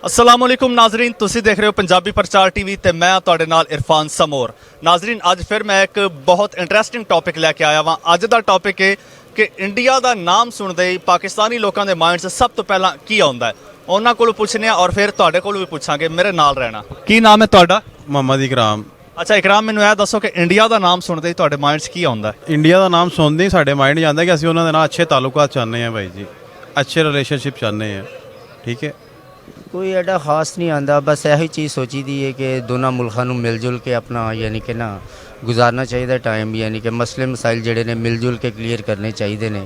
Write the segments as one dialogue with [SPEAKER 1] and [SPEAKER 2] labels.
[SPEAKER 1] अस्सलामुअलैकुम नाजरीन, तुसी देख रहे हो पंजाबी प्रचार टीवी ते मैं तुहाडे नाल इरफान समोर। नाजरीन, अज फिर मैं एक बहुत इंटरेस्टिंग टॉपिक लैके आया वां। अज दा टॉपिक है कि इंडिया दा नाम सुनदे ही पाकिस्तानी लोगों के माइंड 'च सब तो पहला की आउंदा है। उन्हां कोलों पुछने और फिर तुहाडे कोलों भी पुछांगे। मेरे नाल रहना। की नाम है तुहाडा?
[SPEAKER 2] मोहम्मद इकराम।
[SPEAKER 1] अच्छा इकराम, मैनूं यह दसो कि इंडिया का नाम सुनते ही तुहाडे माइंड 'च की आउंदा है?
[SPEAKER 2] इंडिया का नाम सुनते ही साढ़े माइंड में आता है कि असं उन्होंने ना अच्छे ताल्लुकात चाहते हैं भाई जी, अच्छे रिलेशनशिप चाहते हैं। ठीक है,
[SPEAKER 3] कोई एडा खास नहीं आंदा, बस यही चीज़ सोची दी है कि दोनों मुल्कों को मिल जुल के अपना यानी कि ना गुजारना चाहिए टाइम, यानी कि मसले मसाइल जड़े ने मिल जुल के क्लीयर करने चाहिए ने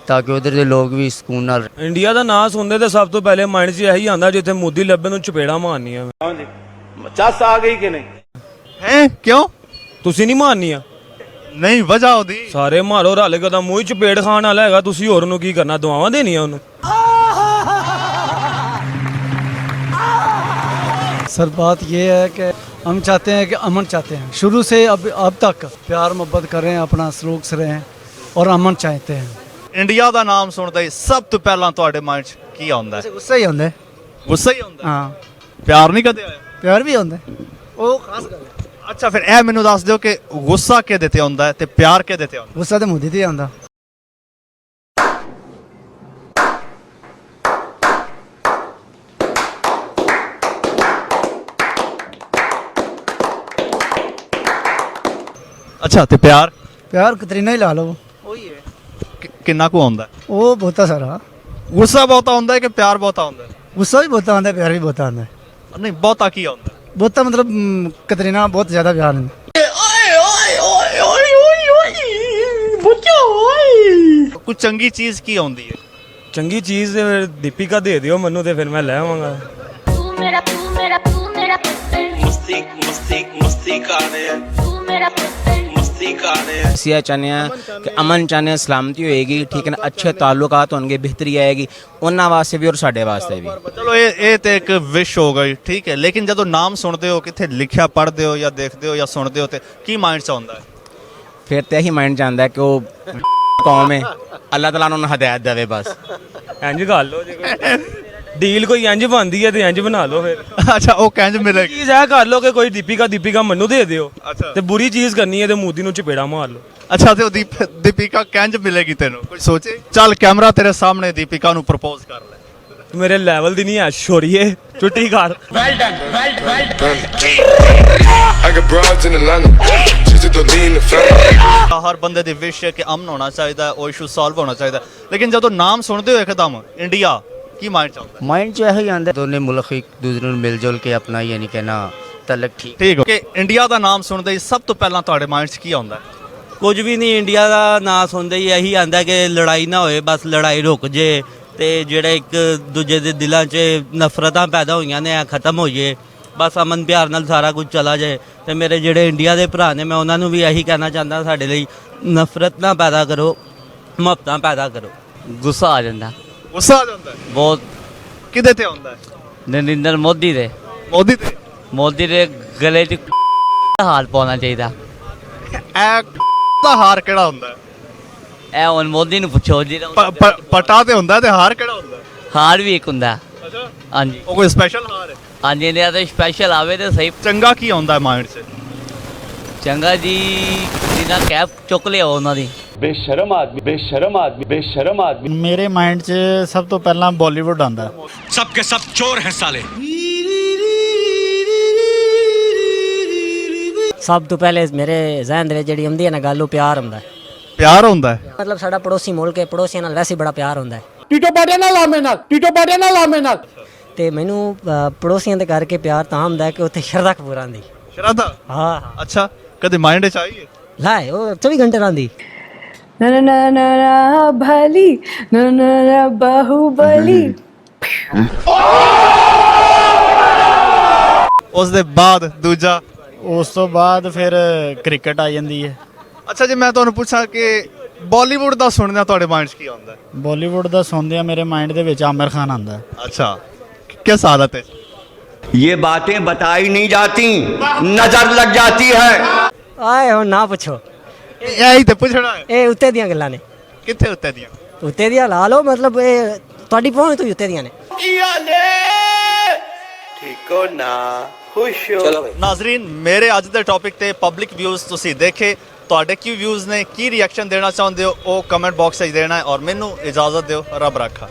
[SPEAKER 3] ताकि उधर के लोग भी सुकून नाल।
[SPEAKER 4] इंडिया का नाम सुनते तो सब तो पहले माइंड 'ਚ यही आंदा जिथे मोदी लब्बे ਨੂੰ ਚਪੇੜਾ ਮਾਰਨੀਆਂ।
[SPEAKER 5] ਚੱਸ ਆ ਗਈ ਕਿ ਨਹੀਂ
[SPEAKER 1] हैं क्यों
[SPEAKER 4] ਤੁਸੀਂ ਨਹੀਂ ਮਾਰਨੀਆਂ?
[SPEAKER 1] नहीं वजह होती
[SPEAKER 4] ਸਾਰੇ ਮਾਰੋ ਰਲ ਕੇ, ਤਾਂ ਮੂੰਹ 'ਚ ਚਪੇੜ ਖਾਣ ਵਾਲਾ ਹੈਗਾ। ਤੁਸੀਂ ਹੋਰ ਨੂੰ ਕੀ ਕਰਨਾ, ਦੁਆਵਾਂ ਦੇਣੀਆਂ ਉਹਨੂੰ?
[SPEAKER 6] सर बात ये है कि हम चाहते हैं कि अमन चाहते हैं, शुरू से अब तक प्यार मोहब्बत करें, अपना सलूक से रहें और अमन चाहते हैं।
[SPEAKER 1] इंडिया का नाम सुनते ही सब तो पहला तुहाडे माइंड 'च की आउंदा है?
[SPEAKER 6] गुस्सा ही होंगे।
[SPEAKER 1] गुस्सा ही आउंदा है?
[SPEAKER 6] हाँ,
[SPEAKER 1] प्यार नहीं कदे आया?
[SPEAKER 6] प्यार भी होंगे, वो खास गल है।
[SPEAKER 1] अच्छा फिर ए मैनू दस दो कि गुस्सा के देते आउंदा है ते प्यार के देते आउंदा?
[SPEAKER 6] गुस्सा तो मुद्दे ही आंदा।
[SPEAKER 1] अच्छा ते प्यार
[SPEAKER 6] प्यार कतरीना ही ला लो, वही है।
[SPEAKER 1] किन्ना को आउंदा है?
[SPEAKER 6] वो बहुत सारा
[SPEAKER 1] गुस्सा बहुत आउंदा है कि प्यार बहुत आउंदा है?
[SPEAKER 6] गुस्सा भी बहुत आंदा है, प्यार भी बहुत आंदा है।
[SPEAKER 1] नहीं बहुता की आउंदा है?
[SPEAKER 6] बहुत मतलब कतरीना बहुत ज़्यादा प्यार है।
[SPEAKER 1] कुछ चंगी चीज की आउंदी है?
[SPEAKER 4] ਚੰਗੀ ਚੀਜ਼ ਤੇ ਫਿਰ ਦੀਪਿਕਾ ਦੇ ਦਿਓ ਮੈਨੂੰ, ਤੇ ਫਿਰ ਮੈਂ ਲੈ ਆਵਾਂਗਾ।
[SPEAKER 7] तू मेरा पुत्र
[SPEAKER 5] मस्ती कर रहे हैं
[SPEAKER 7] तू मेरा पुत्र
[SPEAKER 5] मस्ती कर रहे हैं।
[SPEAKER 3] ਅਸੀਂ ਇਹ ਚਾਹੁੰਦੇ ਹਾਂ ਕਿ ਅਮਨ ਚਾਹੁੰਦੇ ਹਾਂ, ਸਲਾਮਤੀ ਹੋਏਗੀ, ਠੀਕ ਹੈ ਨਾ, ਅੱਛੇ ਤਾਲੁਕਾਤ ਹੋਣਗੇ, ਬਿਹਤਰੀ ਆਏਗੀ ਉਹਨਾਂ ਵਾਸਤੇ ਵੀ ਔਰ ਸਾਡੇ ਵਾਸਤੇ ਵੀ।
[SPEAKER 1] चलो ये तो एक विश हो गई, ठीक है, लेकिन जो नाम सुनते हो कितने लिखा पढ़ते हो या देखते हो या सुनते हो तो की माइंड च आउंदा है?
[SPEAKER 3] ਫਿਰ ਤੇ ਇਹੀ ਮਾਈਂਡ ਜਾਂਦਾ ਹੈ ਕਿ ਉਹ ਕੌਮ ਹੈ, ਅੱਲਾਹ ਤਾਲਾ ਉਹਨਾਂ ਨੂੰ ਹਦਾਇਤ ਦੇਵੇ ਬਸ।
[SPEAKER 4] ਇੰਜ ਕਰ ਲਓ, ਜੇ ਡੀਲ ਕੋਈ ਇੰਜ ਬਣਦੀ ਹੈ ਤੇ ਇੰਜ ਬਣਾ ਲਓ। ਫਿਰ
[SPEAKER 1] अच्छा वो कैंज मिलेगी?
[SPEAKER 4] ਚੀਜ਼ ਇਹ ਕਰ ਲਓ ਕਿ ਕੋਈ ਦੀਪਿਕਾ ਮੈਨੂੰ ਦੇ ਦਿਓ,
[SPEAKER 1] अच्छा
[SPEAKER 4] ਤੇ ਬੁਰੀ ਚੀਜ਼ ਕਰਨੀ ਹੈ ਤੇ ਮੋਦੀ ਨੂੰ ਚਪੇੜਾ ਮਾਰ ਲਓ।
[SPEAKER 1] अच्छा तो दीपिका कैंज मिलेगी तेनों कुछ सोचे? चल कैमरा तेरे सामने, दीपिका नु प्रपोज कर ले।
[SPEAKER 4] ਮੇਰੇ ਲੈਵਲ ਦੀ ਨਹੀਂ ਐ ਛੋਰੀਏ, ਛੁੱਟੀ ਕਰ।
[SPEAKER 8] I got broads in Atlanta, just to lean the family.
[SPEAKER 1] हर बंदे दी विश है कि अमन होना चाहिए, वो इशू सॉल्व होना चाहिए, लेकिन जब नाम सुनते हो एकदम इंडिया की माइंड च आउंदा?
[SPEAKER 3] माइंड च यही आंदा दोनों मुल्क एक दूसरे ਨੂੰ ਮਿਲ ਜੁਲ ਕੇ ਆਪਣਾ ਯਾਨੀ ਕਿ ਨਾ ਤਲਕ ਠੀਕ।
[SPEAKER 1] ठीक है कि इंडिया का नाम सुनते ही सब तो पहला तुहाडे माइंड च की आउंदा है?
[SPEAKER 9] ਕੁਝ ਵੀ ਨਹੀਂ, ਇੰਡੀਆ ਦਾ ਨਾਂ ਸੁਣਦੇ ਹੀ ਇਹੀ ਆਂਦਾ ਕਿ ਲੜਾਈ ਨਾ ਹੋਏ, ਬਸ ਲੜਾਈ ਰੁਕ ਜੇ, ਤੇ ਜਿਹੜੇ ਇੱਕ ਦੂਜੇ ਦੇ ਦਿਲਾਂ 'ਚ ਨਫ਼ਰਤਾਂ ਪੈਦਾ ਹੋਈਆਂ ਨੇ ਖਤਮ ਹੋ ਜੇ, ਬਸ ਅਮਨ ਪਿਆਰ ਨਾਲ ਸਾਰਾ ਕੁਝ ਚਲਾ ਜਾਏ। ਤੇ ਮੇਰੇ ਜਿਹੜੇ ਇੰਡੀਆ ਦੇ ਭਰਾ ਨੇ, ਮੈਂ ਉਹਨਾਂ ਨੂੰ ਵੀ ਇਹੀ ਕਹਿਣਾ ਚਾਹੁੰਦਾ, ਸਾਡੇ ਲਈ ਨਫ਼ਰਤ ਨਾ ਪੈਦਾ ਕਰੋ, ਮੁਹੱਬਤਾਂ ਪੈਦਾ ਕਰੋ।
[SPEAKER 3] ਗੁੱਸਾ ਆ ਜਾਂਦਾ
[SPEAKER 1] गुस्सा आ जाता है?
[SPEAKER 3] ਬਹੁਤ।
[SPEAKER 1] किदे ते आउंदा है?
[SPEAKER 3] ਨਰਿੰਦਰ ਮੋਦੀ ਦੇ
[SPEAKER 1] मोदी ते
[SPEAKER 3] ਗਲੇ 'ਚ ਹਾਲ ਪਾਉਣਾ ਚਾਹੀਦਾ।
[SPEAKER 1] ए दा हार केड़ा हुंदा है?
[SPEAKER 3] ਇਹ ਹੁਣ ਮੋਦੀ ਨੂੰ ਪੁੱਛੋ ਜੀ।
[SPEAKER 1] पटा ते हुंदा है ते हार केड़ा हुंदा है?
[SPEAKER 3] ਹਾਰ ਵੀ ਇੱਕ ਹੁੰਦਾ।
[SPEAKER 1] अच्छा
[SPEAKER 3] ਹਾਂਜੀ
[SPEAKER 1] वो कोई स्पेशल हार है?
[SPEAKER 3] ਹਾਂਜੀ, ਇਹਦਾ ਤਾਂ ਸਪੈਸ਼ਲ ਆਵੇ ਤੇ ਸਹੀ।
[SPEAKER 1] चंगा की आउंदा है माइंड से?
[SPEAKER 3] ਚੰਗਾ ਜੀ, ਜਿਹਨਾਂ ਕੈਪ ਚੁੱਕ ਲਿਆ ਉਹਨਾਂ ਦੀ।
[SPEAKER 5] बेशरम आदमी बेशरम आदमी बेशरम आदमी।
[SPEAKER 6] मेरे माइंड 'ਚ ਸਭ ਤੋਂ ਪਹਿਲਾਂ ਬਾਲੀਵੁੱਡ ਆਂਦਾ।
[SPEAKER 8] सबके सब चोर हैं साले।
[SPEAKER 10] ਸਭ ਤੋਂ ਪਹਿਲੇ ਮੇਰੇ ਜ਼ਿਹਨ ਦੇ ਵਿੱਚ ਜਿਹੜੀ ਆਉਂਦੀ ਹੈ ਨਾ ਗੱਲ, ਉਹ ਪਿਆਰ ਹੁੰਦਾ ਹੈ।
[SPEAKER 1] प्यार हुंदा है?
[SPEAKER 10] ਮਤਲਬ ਸਾਡਾ ਪੜੋਸੀ ਮੁਲਕ ਹੈ, ਪੜੋਸੀਆਂ ਨਾਲ ਵੈਸੇ ਬੜਾ ਪਿਆਰ ਹੁੰਦਾ ਹੈ।
[SPEAKER 5] ਟੀਟੋ ਬਾਟੇ ਨਾਲ ਲਾਮੇ ਨਾਲ ਟੀਟੋ ਬਾਟੇ ਨਾਲ ਲਾਮੇ ਨਾਲ।
[SPEAKER 10] ਤੇ ਮੈਨੂੰ ਪੜੋਸੀਆਂ ਦੇ ਕਰਕੇ ਪਿਆਰ ਤਾਂ ਹੁੰਦਾ ਹੈ ਕਿ ਉੱਥੇ ਸ਼ਰਧਾ ਕਪੂਰ ਆਂਦੀ।
[SPEAKER 1] शराधा?
[SPEAKER 10] ਹਾਂ
[SPEAKER 1] अच्छा कदे माइंड च आई है?
[SPEAKER 10] ਲੈ ਉਹ 24 ਘੰਟੇ ਰਹਿੰਦੀ।
[SPEAKER 7] ना ना ना ना भली ना ना ना बाहुबली।
[SPEAKER 1] उस दे बाद दूजा?
[SPEAKER 6] ਉਸ ਤੋਂ ਬਾਅਦ ਫਿਰ ਕ੍ਰਿਕਟ ਆ ਜਾਂਦੀ ਹੈ।
[SPEAKER 1] अच्छा जी मैं तुहानू पूछा कि बॉलीवुड दा सुनना तुहाडे माइंड च की आउंदा है?
[SPEAKER 6] ਬਾਲੀਵੁੱਡ ਦਾ ਸੁਣਦਿਆਂ ਮੇਰੇ ਮਾਈਂਡ ਦੇ ਵਿੱਚ ਆਮਿਰ ਖਾਨ ਆਂਦਾ।
[SPEAKER 1] अच्छा किस हालत है?
[SPEAKER 5] ये बातें बताई नहीं जाती, नजर लग जाती है।
[SPEAKER 10] ਆਏ ਹੁਣ ਨਾ ਪੁੱਛੋ,
[SPEAKER 1] यही तो पूछना है।
[SPEAKER 10] ਇਹ ਉੱਤੇ ਦੀਆਂ ਗੱਲਾਂ ਨੇ।
[SPEAKER 1] कित्थे उत्ते दियां?
[SPEAKER 10] ਉੱਤੇ ਦੀਆਂ ਲਾ ਲਓ, ਮਤਲਬ ਇਹ ਤੁਹਾਡੀ ਪਹੁੰਚ ਤੋਂ ਹੀ ਉੱਤੇ ਦੀਆਂ ਨੇ।
[SPEAKER 11] ਠੀਕ ਹੋ ਨਾ, ਖੁਸ਼ ਹੋ।
[SPEAKER 1] ਨਾਜ਼ਰੀਨ, ਮੇਰੇ ਅੱਜ ਦੇ ਟੌਪਿਕ ਤੇ ਪਬਲਿਕ ਵਿਊਜ਼ ਤੁਸੀਂ ਦੇਖੇ। ਤੁਹਾਡੇ ਕੀ ਵਿਊਜ਼ ਨੇ, ਕੀ ਰਿਐਕਸ਼ਨ ਦੇਣਾ ਚਾਹੁੰਦੇ ਹੋ ਉਹ ਕਮੈਂਟ ਬਾਕਸ ਵਿੱਚ ਦੇਣਾ ਹੈ। ਔਰ ਮੈਨੂੰ ਇਜਾਜ਼ਤ ਦਿਓ, ਰੱਬ ਰਾਖਾ।